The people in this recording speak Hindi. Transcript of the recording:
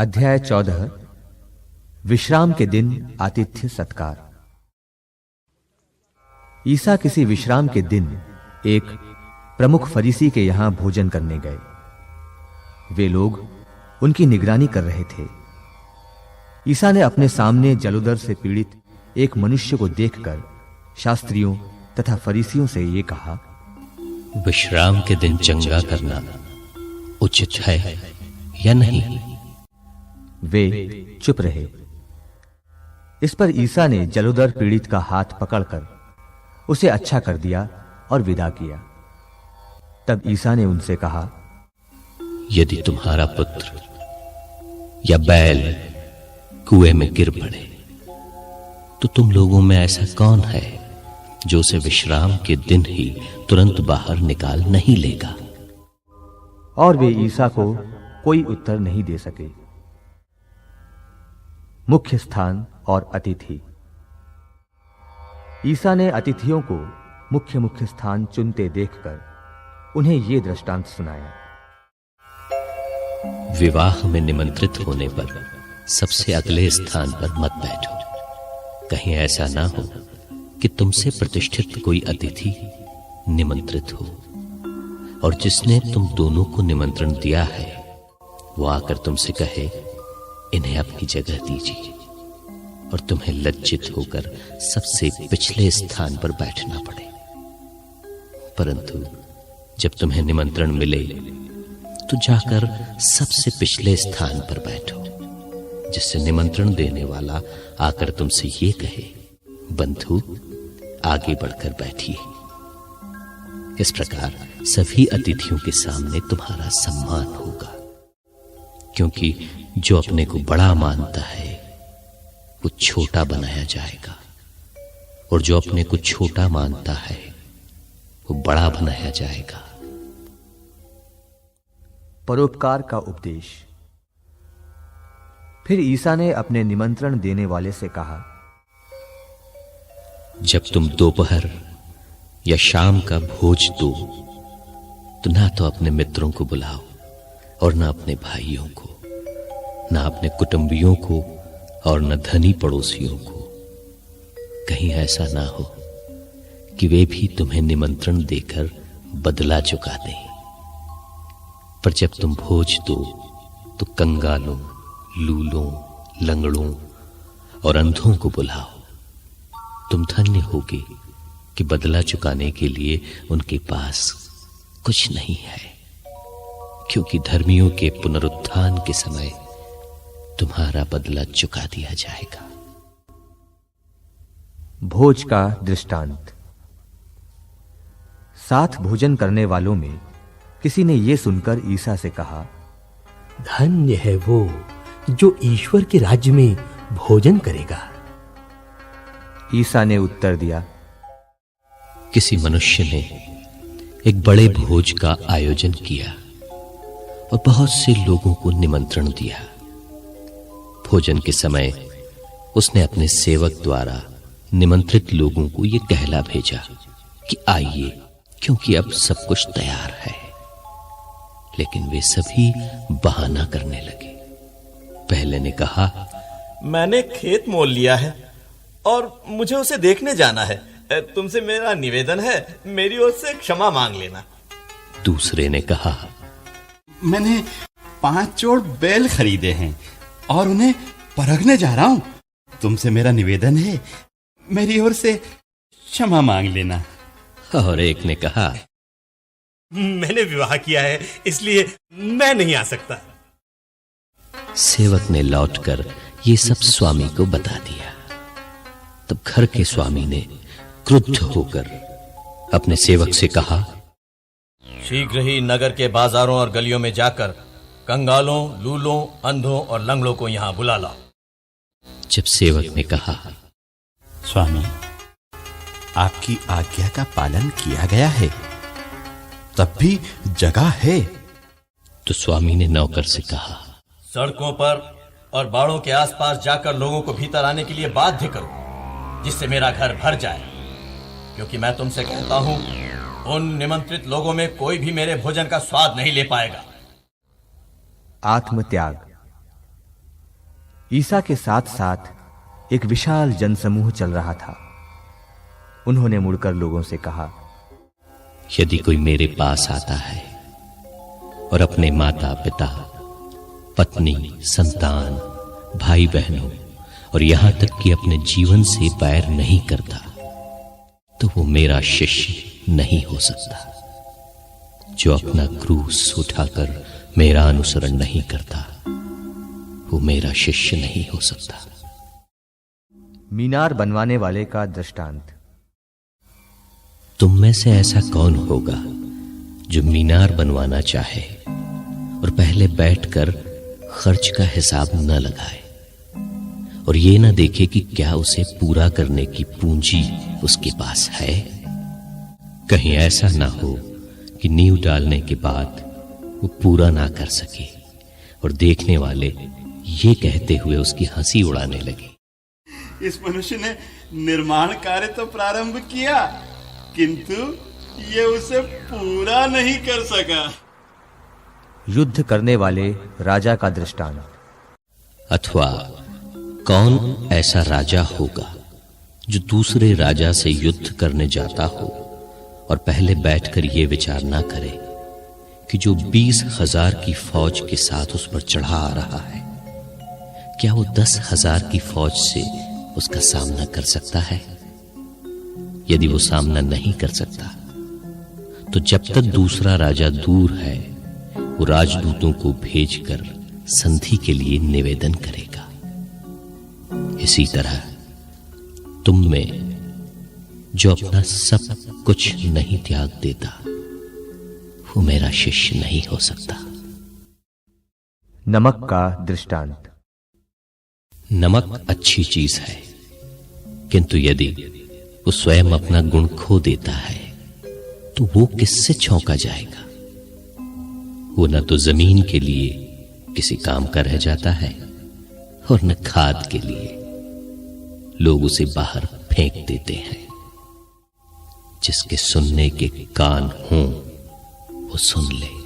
अध्याय 14 विश्राम के दिन आतिथ्य सत्कार। ईसा किसी विश्राम के दिन एक प्रमुख फरीसी के यहां भोजन करने गए। वे लोग उनकी निगरानी कर रहे थे। ईसा ने अपने सामने जलोदर से पीड़ित एक मनुष्य को देखकर शास्त्रियों तथा फरीसियों से ये कहा, विश्राम के दिन चंगा करना उचित है या नहीं? वे चुप रहे। इस पर ईसा ने जलोदर पीड़ित का हाथ पकड़कर उसे अच्छा कर दिया और विदा किया। तब ईसा ने उनसे कहा, यदि तुम्हारा पुत्र या बैल कुएं में गिर पड़े तो तुम लोगों में ऐसा कौन है जो उसे विश्राम के दिन ही तुरंत बाहर निकाल नहीं लेगा? और वे ईसा को कोई उत्तर नहीं दे सके। मुख्य स्थान और अतिथि। ईसा ने अतिथियों को मुख्य मुख्य स्थान चुनते देखकर उन्हें यह दृष्टांत सुनाया। विवाह में निमंत्रित होने पर सबसे अगले स्थान पर मत बैठो, कहीं ऐसा ना हो कि तुमसे प्रतिष्ठित कोई अतिथि निमंत्रित हो और जिसने तुम दोनों को निमंत्रण दिया है वो आकर तुमसे कहे, इन्हें अपनी जगह दीजिए, और तुम्हें लज्जित होकर सबसे पिछले स्थान पर बैठना पड़े। परंतु जब तुम्हें निमंत्रण मिले तो जाकर सबसे पिछले स्थान पर बैठो, जिससे निमंत्रण देने वाला आकर तुमसे ये कहे, बंधु आगे बढ़कर बैठिए। इस प्रकार सभी अतिथियों के सामने तुम्हारा सम्मान होगा, क्योंकि जो अपने को बड़ा मानता है वो छोटा बनाया जाएगा, और जो अपने को छोटा मानता है वो बड़ा बनाया जाएगा। परोपकार का उपदेश। फिर ईसा ने अपने निमंत्रण देने वाले से कहा, जब तुम दोपहर या शाम का भोज दो तो ना तो अपने मित्रों को बुलाओ और ना अपने भाइयों को, ना अपने कुटुंबियों को और न धनी पड़ोसियों को, कहीं ऐसा ना हो कि वे भी तुम्हें निमंत्रण देकर बदला चुका दें। पर जब तुम भोज दो तो कंगालों, लूलों, लंगड़ों और अंधों को बुलाओ। तुम धन्य होगे कि बदला चुकाने के लिए उनके पास कुछ नहीं है, क्योंकि धर्मियों के पुनरुत्थान के समय तुम्हारा बदला चुका दिया जाएगा। भोज का दृष्टांत। साथ भोजन करने वालों में किसी ने यह सुनकर ईसा से कहा, धन्य है वो जो ईश्वर के राज्य में भोजन करेगा। ईसा ने उत्तर दिया, किसी मनुष्य ने एक बड़े भोज का आयोजन किया और बहुत से लोगों को निमंत्रण दिया। भोजन के समय उसने अपने सेवक द्वारा निमंत्रित लोगों को यह कहला भेजा कि आइए, क्योंकि अब सब कुछ तैयार है। लेकिन वे सभी बहाना करने लगे। पहले ने कहा, मैंने खेत मोल लिया है और मुझे उसे देखने जाना है। तुमसे मेरा निवेदन है, मेरी ओर से क्षमा मांग लेना। दूसरे ने कहा, मैंने 5 जोड़ बैल खरीदे हैं और उन्हें परखने जा रहा हूं। तुमसे मेरा निवेदन है, मेरी ओर से क्षमा मांग लेना। और एक ने कहा, मैंने विवाह किया है, इसलिए मैं नहीं आ सकता। सेवक ने लौटकर ये सब स्वामी को बता दिया। तब घर के स्वामी ने क्रुद्ध होकर अपने सेवक से कहा, शीघ्र ही नगर के बाजारों और गलियों में जाकर कंगालों, लूलों, अंधों और लंगड़ों को यहां बुला लाओ। जब सेवक ने कहा, स्वामी, आपकी आज्ञा का पालन किया गया है, तब भी जगह है। तो स्वामी ने नौकर से कहा, सड़कों पर और बाड़ों के आसपास जाकर लोगों को भीतर आने के लिए बाध्य करो, जिससे मेरा घर भर जाए, क्योंकि मैं तुमसे कहता हूं, उन निमंत्रित लोगों में कोई भी मेरे भोजन का स्वाद नहीं ले पाएगा। आत्मत्याग। ईसा के साथ साथ एक विशाल जनसमूह चल रहा था। उन्होंने मुड़कर लोगों से कहा, यदि कोई मेरे पास आता है और अपने माता पिता, पत्नी, संतान, भाई बहनों और यहां तक कि अपने जीवन से बैर नहीं करता, तो वो मेरा शिष्य नहीं हो सकता। जो अपना क्रूस उठाकर मेरा अनुसरण नहीं करता, वो मेरा शिष्य नहीं हो सकता। मीनार बनवाने वाले का दृष्टांत। तुम में से ऐसा कौन होगा जो मीनार बनवाना चाहे और पहले बैठकर खर्च का हिसाब न लगाए और ये न देखे कि क्या उसे पूरा करने की पूंजी उसके पास है? कहीं ऐसा ना हो कि नींव डालने के बाद वो पूरा ना कर सके और देखने वाले ये कहते हुए उसकी हंसी उड़ाने लगे, इस मनुष्य ने निर्माण कार्य तो प्रारंभ किया, किंतु ये उसे पूरा नहीं कर सका। युद्ध करने वाले राजा का दृष्टांत। अथवा कौन ऐसा राजा होगा जो दूसरे राजा से युद्ध करने जाता हो और पहले बैठकर यह विचार ना करे कि जो 20,000 की फौज के साथ उस पर चढ़ा आ रहा है, क्या वो 10,000 की फौज से उसका सामना कर सकता है? यदि वो सामना नहीं कर सकता, तो जब तक दूसरा राजा दूर है, वो राजदूतों को भेजकर संधि के लिए निवेदन करेगा। इसी तरह तुम में जो अपना सब कुछ नहीं त्याग देता, वो मेरा शिष्य नहीं हो सकता। नमक का दृष्टांत। नमक अच्छी चीज है, किंतु यदि वो स्वयं अपना गुण खो देता है, तो वो किससे छौंका जाएगा? वो न तो जमीन के लिए किसी काम का रह जाता है और न खाद के लिए। लोग उसे बाहर फेंक देते हैं। जिसके सुनने के कान हों, वो सुन ले।